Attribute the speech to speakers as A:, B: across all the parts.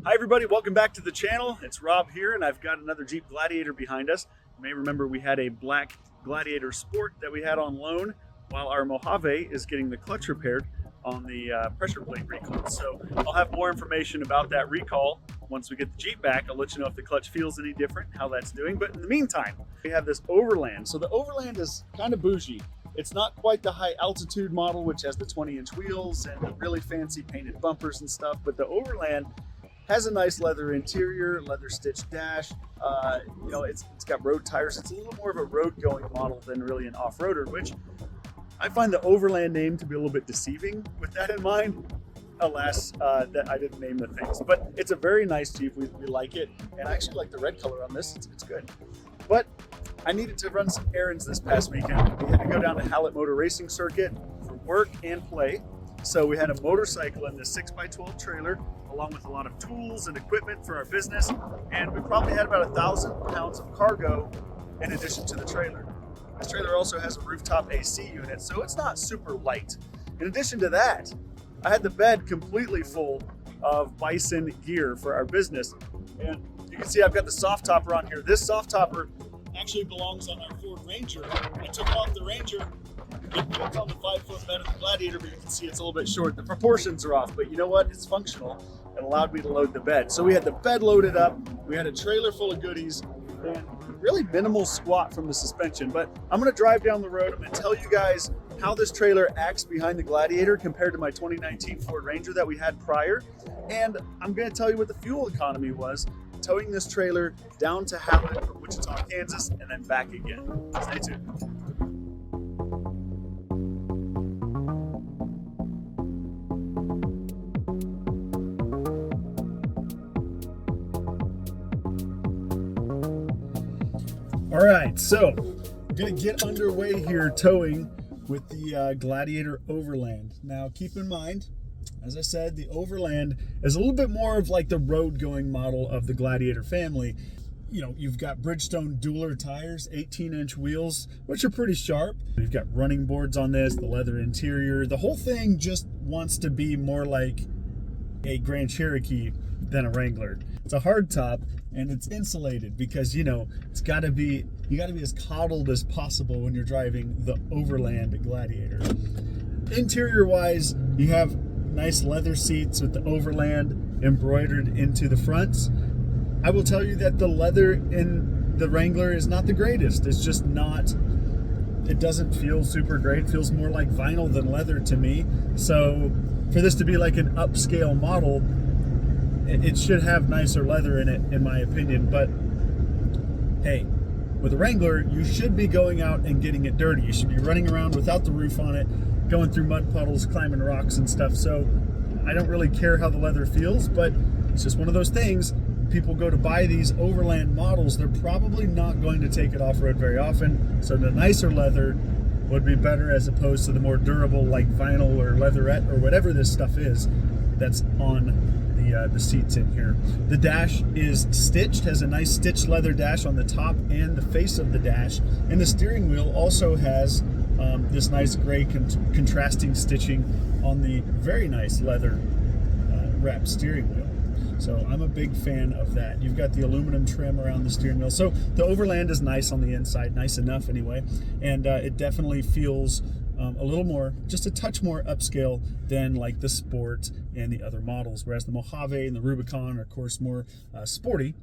A: Hi everybody, welcome back to the channel. It's Rob here and I've got another Jeep Gladiator behind us. You may remember we had a black Gladiator Sport that we had on loan while our Mojave is getting the clutch repaired on the pressure plate recall. So I'll have more information about that recall once we get the Jeep back. I'll let you know if the clutch feels any different, how that's doing. But in the meantime, we have this Overland. So the Overland is kind of bougie. It's not quite the high altitude model, which has the 20-inch wheels and the really fancy painted bumpers and stuff, but the Overland has a nice leather interior, leather stitched dash. It's got road tires. It's a little more of a road going model than really an off-roader, which I find the Overland name to be a little bit deceiving with that in mind. Alas, that I didn't name the things, but it's a very nice Jeep. We like it, and I actually like the red color on this. It's good. But I needed to run some errands this past weekend. We had to go down to Hallett Motor Racing Circuit for work and play. So we had a motorcycle in this 6x12 trailer, along with a lot of tools and equipment for our business. And we probably had about 1,000 pounds of cargo in addition to the trailer. This trailer also has a rooftop AC unit, so it's not super light. In addition to that, I had the bed completely full of Bison gear for our business. And you can see I've got the soft topper on here. This soft topper actually belongs on our Ford Ranger. I took off the Ranger. It's on the 5-foot bed of the Gladiator, but you can see it's a little bit short. The proportions are off, but you know what? It's functional and allowed me to load the bed. So we had the bed loaded up, we had a trailer full of goodies, and really minimal squat from the suspension. But I'm gonna drive down the road. I'm gonna tell you guys how this trailer acts behind the Gladiator compared to my 2019 Ford Ranger that we had prior. And I'm gonna tell you what the fuel economy was towing this trailer down to Hallett from Wichita, Kansas, and then back again. Stay tuned. All right, so I'm gonna get underway here towing with the Gladiator Overland. Now keep in mind, as I said, the Overland is a little bit more of like the road going model of the Gladiator family. You know, you've got Bridgestone dueler tires, 18-inch wheels, which are pretty sharp. You've got running boards on this, the leather interior. The whole thing just wants to be more like a Grand Cherokee than a Wrangler. It's a hard top and it's insulated because, you know, you got to be as coddled as possible when you're driving the Overland Gladiator. Interior wise, you have nice leather seats with the Overland embroidered into the fronts. I will tell you that the leather in the Wrangler is not the greatest. It's just not, it doesn't feel super great. It feels more like vinyl than leather to me. So for this to be like an upscale model, it should have nicer leather in it, in my opinion. But hey, with a Wrangler, you should be going out and getting it dirty. You should be running around without the roof on it, going through mud puddles, climbing rocks and stuff. So I don't really care how the leather feels, but it's just one of those things. People go to buy these Overland models, they're probably not going to take it off-road very often. So the nicer leather would be better as opposed to the more durable like vinyl or leatherette or whatever this stuff is that's on the seats in here. The dash is stitched, has a nice stitched leather dash on the top and the face of the dash, and the steering wheel also has this nice gray contrasting stitching on the very nice leather wrapped steering wheel. So I'm a big fan of that. You've got the aluminum trim around the steering wheel. So the Overland is nice on the inside, nice enough anyway, and it definitely feels a little more, just a touch more upscale than like the Sport and the other models, whereas the Mojave and the Rubicon are of course more sporty.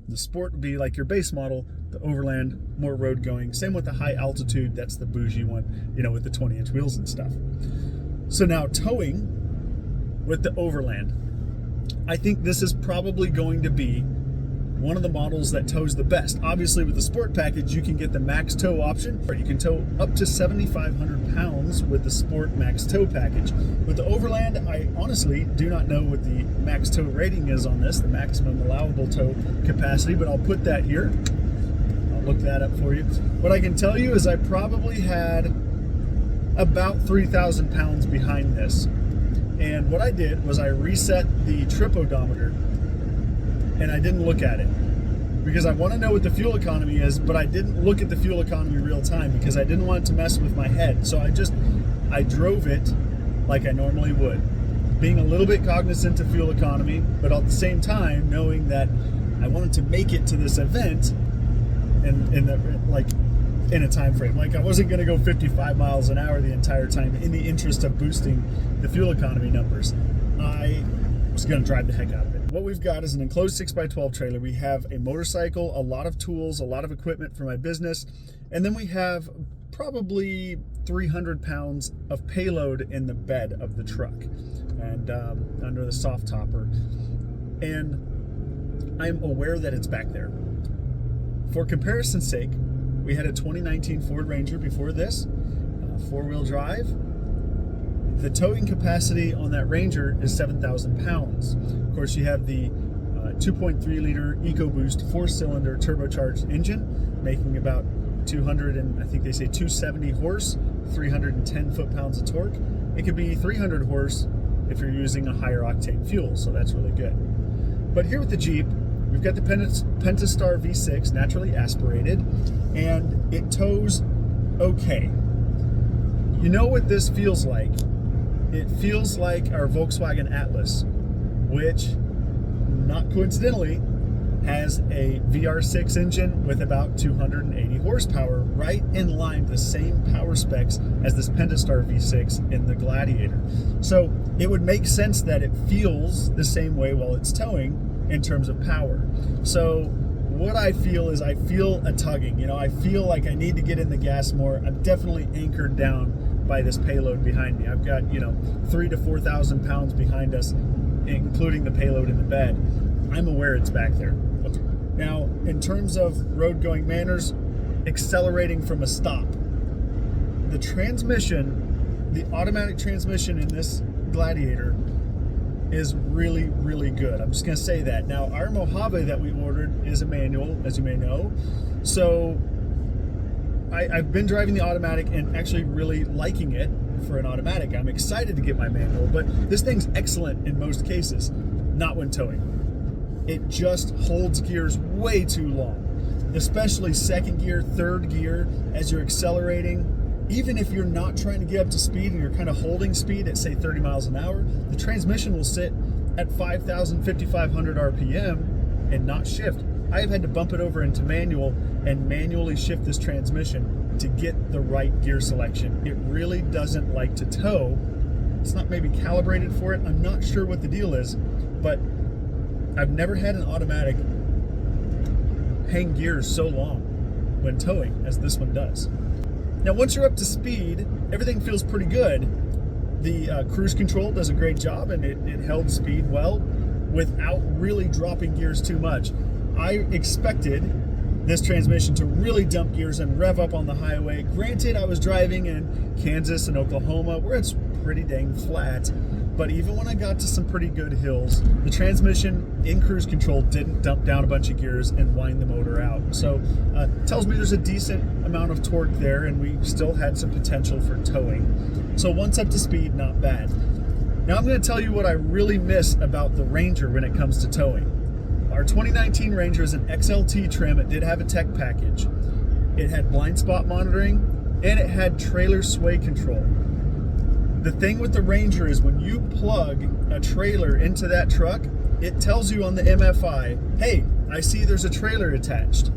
A: The Sport would be like your base model, the Overland more road going. Same with the high altitude, that's the bougie one, you know, with the 20-inch wheels and stuff. So now towing with the Overland, I think this is probably going to be one of the models that tows the best. Obviously with the Sport package, you can get the max tow option, or you can tow up to 7,500 pounds with the Sport max tow package. With the Overland, I honestly do not know what the max tow rating is on this, the maximum allowable tow capacity, but I'll put that here. I'll look that up for you. What I can tell you is I probably had about 3,000 pounds behind this. And what I did was I reset the trip odometer and I didn't look at it because I want to know what the fuel economy is, but I didn't look at the fuel economy real time because I didn't want it to mess with my head. So I drove it like I normally would. being a little bit cognizant of fuel economy, but at the same time knowing that I wanted to make it to this event in a time frame. Like, I wasn't going to go 55 miles an hour the entire time in the interest of boosting the fuel economy numbers. I was going to drive the heck out of it. What we've got is an enclosed 6x12 trailer. We have a motorcycle, a lot of tools, a lot of equipment for my business, and then we have probably 300 pounds of payload in the bed of the truck and under the soft topper. And I'm aware that it's back there. For comparison's sake, we had a 2019 Ford Ranger before this, four-wheel drive. The towing capacity on that Ranger is 7,000 pounds. Of course, you have the 2.3-liter EcoBoost 4-cylinder turbocharged engine, making about 200 and I think they say 270 horse, 310 foot-pounds of torque. It could be 300 horse if you're using a higher octane fuel, so that's really good. But here with the Jeep, we've got the Pentastar V6, naturally aspirated, and it tows okay. You know what this feels like? It feels like our Volkswagen Atlas, which, not coincidentally, has a VR6 engine with about 280 horsepower, right in line with the same power specs as this Pentastar V6 in the Gladiator. So it would make sense that it feels the same way while it's towing in terms of power. So what I feel is I feel a tugging. You know, I feel like I need to get in the gas more. I'm definitely anchored down by this payload behind me. I've got, 3,000 to 4,000 pounds behind us, including the payload in the bed. I'm aware it's back there. Now, in terms of road going manners, accelerating from a stop. The transmission, the automatic transmission in this Gladiator is really, really good. I'm just going to say that. Now, our Mojave that we ordered is a manual, as you may know. So I've been driving the automatic and actually really liking it for an automatic. I'm excited to get my manual, but this thing's excellent in most cases, not when towing. It just holds gears way too long, especially second gear, third gear, as you're accelerating. Even if you're not trying to get up to speed and you're kind of holding speed at, say, 30 miles an hour, the transmission will sit at 5,000, 5,500 RPM and not shift. I've had to bump it over into manual and manually shift this transmission to get the right gear selection. It really doesn't like to tow. It's not maybe calibrated for it. I'm not sure what the deal is, but I've never had an automatic hang gears so long when towing as this one does. Now, once you're up to speed, everything feels pretty good. The cruise control does a great job, and it held speed well without really dropping gears too much. I expected this transmission to really dump gears and rev up on the highway. Granted, I was driving in Kansas and Oklahoma, where it's pretty dang flat. But even when I got to some pretty good hills, the transmission in cruise control didn't dump down a bunch of gears and wind the motor out. So tells me there's a decent amount of torque there, and we still had some potential for towing. So once up to speed, not bad. Now I'm going to tell you what I really miss about the Ranger when it comes to towing. Our 2019 Ranger is an XLT trim. It did have a tech package. It had blind spot monitoring, and it had trailer sway control. The thing with the Ranger is when you plug a trailer into that truck, it tells you on the MFI, hey, I see there's a trailer attached.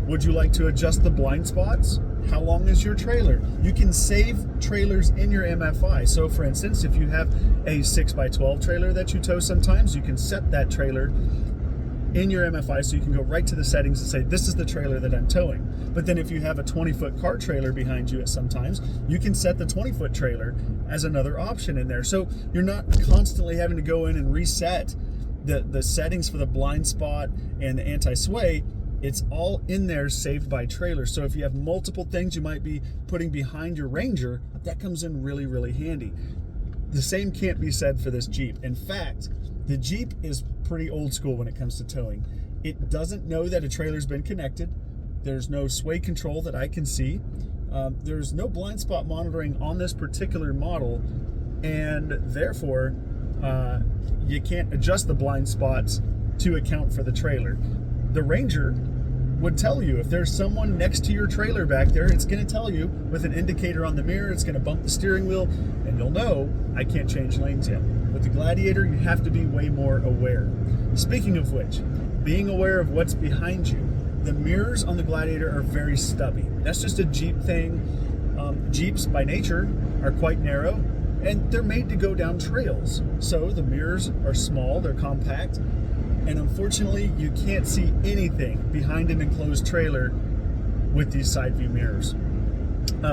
A: Would you like to adjust the blind spots? How long is your trailer? You can save trailers in your MFI. So for instance, if you have a 6x12 trailer that you tow sometimes, you can set that trailer in your MFI so you can go right to the settings and say, this is the trailer that I'm towing. But then if you have a 20-foot car trailer behind you at sometimes, you can set the 20-foot trailer as another option in there. So you're not constantly having to go in and reset the settings for the blind spot and the anti-sway. It's all in there saved by trailer. So if you have multiple things you might be putting behind your Ranger, that comes in really, really handy. The same can't be said for this Jeep. In fact, the Jeep is pretty old school when it comes to towing. It doesn't know that a trailer's been connected. There's no sway control that I can see. There's no blind spot monitoring on this particular model, and therefore you can't adjust the blind spots to account for the trailer. The Ranger would tell you if there's someone next to your trailer back there. It's going to tell you with an indicator on the mirror. It's going to bump the steering wheel, and you'll know I can't change lanes yet. With the Gladiator, you have to be way more aware. Speaking of which, being aware of what's behind you, the mirrors on the Gladiator are very stubby. That's just a Jeep thing. Jeeps by nature are quite narrow, and they're made to go down trails. So the mirrors are small, they're compact, and unfortunately you can't see anything behind an enclosed trailer with these side view mirrors.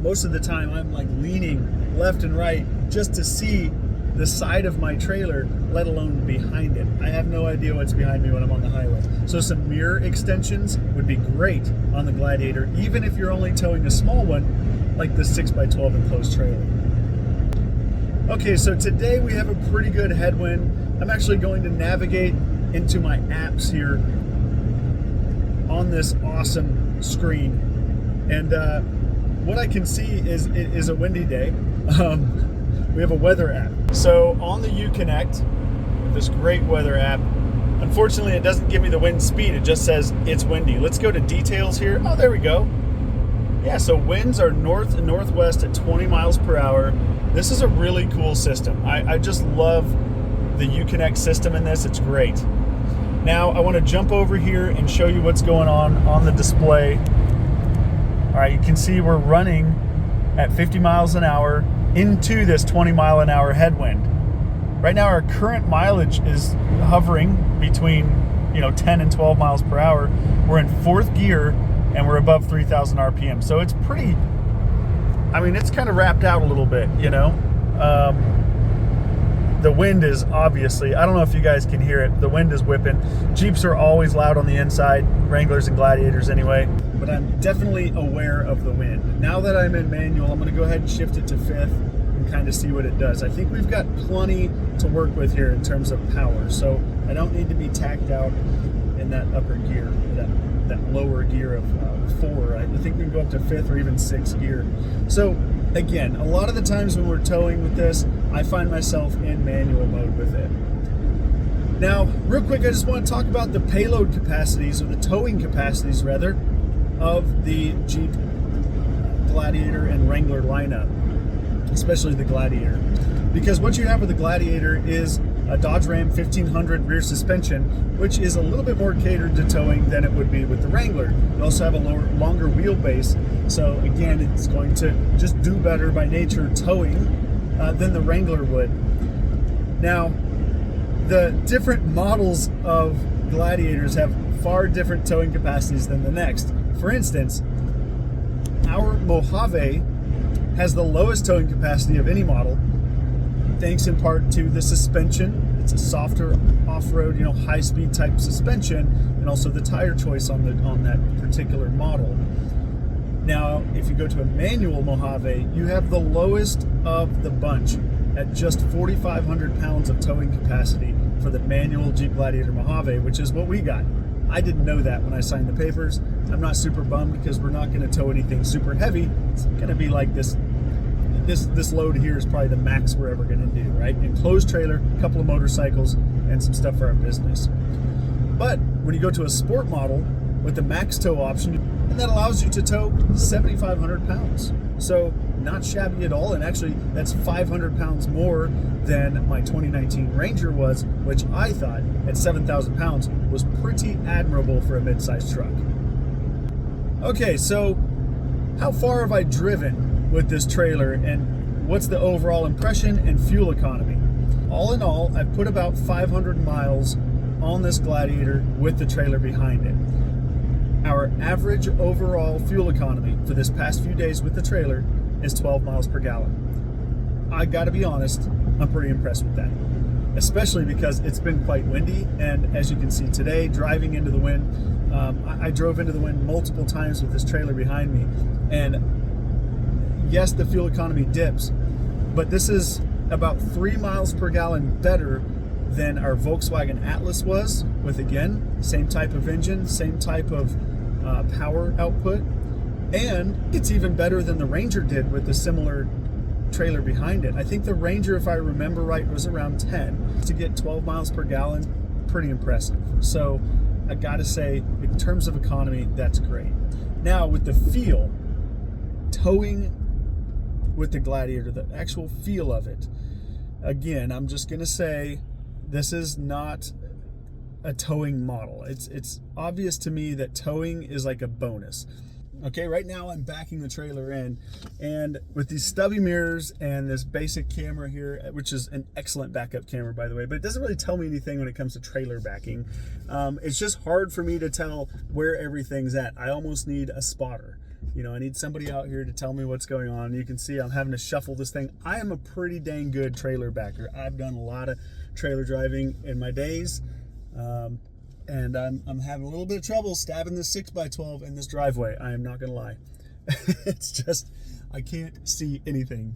A: Most of the time I'm like leaning left and right just to see the side of my trailer, let alone behind it. I have no idea what's behind me when I'm on the highway. So some mirror extensions would be great on the Gladiator, even if you're only towing a small one like the 6x12 enclosed trailer. Okay, so today we have a pretty good headwind. I'm actually going to navigate into my apps here on this awesome screen. And what I can see is it is a windy day. We have a weather app. So on the Uconnect, this great weather app, unfortunately it doesn't give me the wind speed, it just says it's windy. Let's go to details here. Oh, there we go. Yeah, so winds are north and northwest at 20 miles per hour. This is a really cool system. I just love the Uconnect system in this, it's great. Now I want to jump over here and show you what's going on the display. All right, you can see we're running at 50 miles an hour into this 20 mile an hour headwind. Right now our current mileage is hovering between 10 and 12 miles per hour. We're in fourth gear and we're above 3,000 RPM. So it's pretty, it's kind of wrapped out a little bit, The wind is obviously, I don't know if you guys can hear it, the wind is whipping. Jeeps are always loud on the inside, Wranglers and Gladiators anyway, but I'm definitely aware of the wind. Now that I'm in manual, I'm gonna go ahead and shift it to fifth and kind of see what it does. I think we've got plenty to work with here in terms of power, so I don't need to be tacked out in that upper gear, that lower gear of 4. I think we can go up to fifth or even sixth gear. So again, a lot of the times when we're towing with this, I find myself in manual mode with it. Now, real quick, I just want to talk about the payload capacities, or the towing capacities rather, of the Jeep Gladiator and Wrangler lineup, especially the Gladiator. Because what you have with the Gladiator is a Dodge Ram 1500 rear suspension, which is a little bit more catered to towing than it would be with the Wrangler. You also have a longer wheelbase, so again, it's going to just do better by nature towing than the Wrangler would. Now, the different models of Gladiators have far different towing capacities than the next. For instance, our Mojave has the lowest towing capacity of any model, thanks in part to the suspension. It's a softer off-road, high-speed type suspension, and also the tire choice on that particular model. Now, if you go to a manual Mojave, you have the lowest of the bunch at just 4,500 pounds of towing capacity for the manual Jeep Gladiator Mojave, which is what we got. I didn't know that when I signed the papers. I'm not super bummed because we're not going to tow anything super heavy. It's going to be like this load here is probably the max we're ever going to do, right? Enclosed trailer, a couple of motorcycles, and some stuff for our business. But when you go to a sport model with the max tow option, and that allows you to tow 7,500 pounds. So not shabby at all, and actually that's 500 pounds more than my 2019 Ranger was, which I thought at 7,000 pounds was pretty admirable for a mid-sized truck. Okay, so how far have I driven with this trailer, and what's the overall impression and fuel economy? All in all, I've put about 500 miles on this Gladiator with the trailer behind it. Our average overall fuel economy for this past few days with the trailer is 12 miles per gallon. I gotta be honest, I'm pretty impressed with that, especially because it's been quite windy, and as you can see today, driving into the wind, I drove into the wind multiple times with this trailer behind me, and yes, the fuel economy dips, but this is about 3 miles per gallon better than our Volkswagen Atlas was, with again, same type of engine, same type of power output, and it's even better than the Ranger did with the similar trailer behind it. I think the Ranger, if I remember right, was around 10. To get 12 miles per gallon, pretty impressive. So I gotta say, in terms of economy, that's great. Now with the feel, towing with the Gladiator, the actual feel of it, again, I'm just going to say this is not a towing model. It's obvious to me that towing is like a bonus. Okay, right now I'm backing the trailer in, and with these stubby mirrors and this basic camera here, which is an excellent backup camera, by the way, but it doesn't really tell me anything when it comes to trailer backing. It's just hard for me to tell where everything's at. I almost need a spotter. You know, I need somebody out here to tell me what's going on. You can see I'm having to shuffle this thing. I am a pretty dang good trailer backer. I've done a lot of trailer driving in my days. And I'm having a little bit of trouble stabbing this 6x12 in this driveway. I am not gonna lie. It's just, I can't see anything.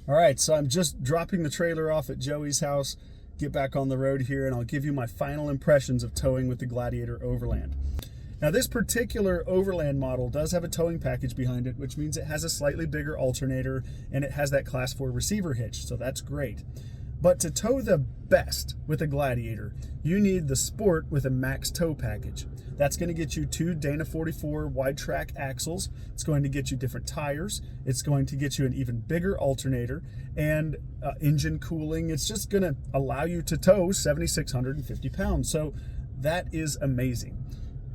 A: All right, so I'm just dropping the trailer off at Joey's house, get back on the road here, and I'll give you my final impressions of towing with the Gladiator Overland. Now, this particular Overland model does have a towing package behind it, which means it has a slightly bigger alternator and it has that Class 4 receiver hitch, so that's great. But to tow the best with a Gladiator, you need the Sport with a max tow package. That's going to get you 2 Dana 44 wide track axles. It's going to get you different tires. It's going to get you an even bigger alternator and engine cooling. It's just going to allow you to tow 7,650 pounds. So that is amazing.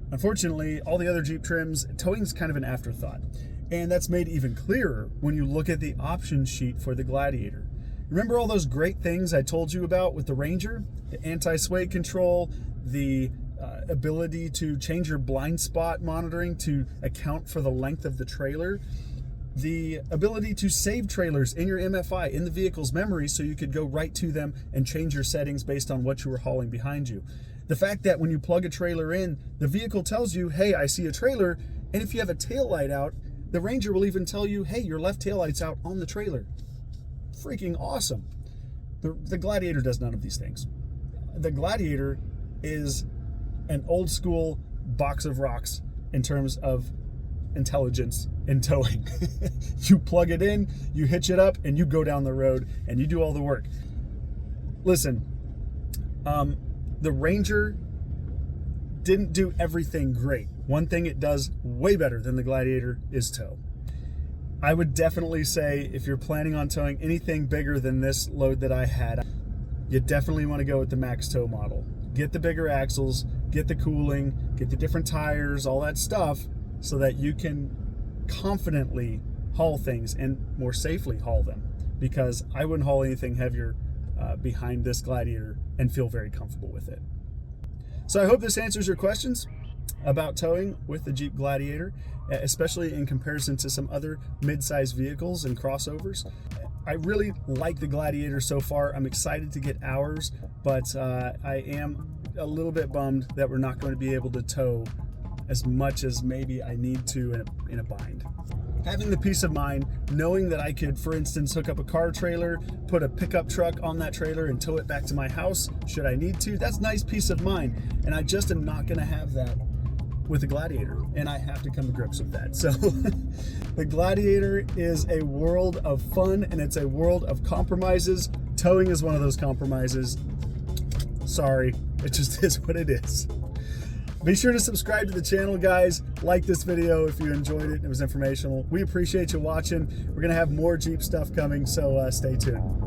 A: Unfortunately, all the other Jeep trims, towing is kind of an afterthought. And that's made even clearer when you look at the option sheet for the Gladiator. Remember all those great things I told you about with the Ranger? The anti-sway control, the ability to change your blind spot monitoring to account for the length of the trailer, the ability to save trailers in your MFI, in the vehicle's memory, so you could go right to them and change your settings based on what you were hauling behind you. The fact that when you plug a trailer in, the vehicle tells you, hey, I see a trailer, and if you have a tail light out, the Ranger will even tell you, hey, your left tail light's out on the trailer. Freaking awesome. The Gladiator does none of these things. The Gladiator is an old school box of rocks in terms of intelligence in towing. You plug it in, you hitch it up, and you go down the road, and you do all the work. Listen, the Ranger didn't do everything great. One thing it does way better than the Gladiator is tow. I would definitely say if you're planning on towing anything bigger than this load that I had, you definitely want to go with the max tow model. Get the bigger axles, get the cooling, get the different tires, all that stuff, so that you can confidently haul things and more safely haul them. Because I wouldn't haul anything heavier behind this Gladiator and feel very comfortable with it. So I hope this answers your questions about towing with the Jeep Gladiator, especially in comparison to some other mid-size vehicles and crossovers. I really like the Gladiator so far. I'm excited to get ours, but I am a little bit bummed that we're not going to be able to tow as much as maybe I need to in a bind. Having the peace of mind, knowing that I could, for instance, hook up a car trailer, put a pickup truck on that trailer and tow it back to my house, should I need to, that's nice peace of mind. And I just am not gonna have that with the Gladiator, and I have to come to grips with that. So the Gladiator is a world of fun, and it's a world of compromises. Towing is one of those compromises. Sorry, it just is what it is. Be sure to subscribe to the channel, guys. Like this video if you enjoyed it and it was informational. We appreciate you watching. We're gonna have more Jeep stuff coming, so stay tuned.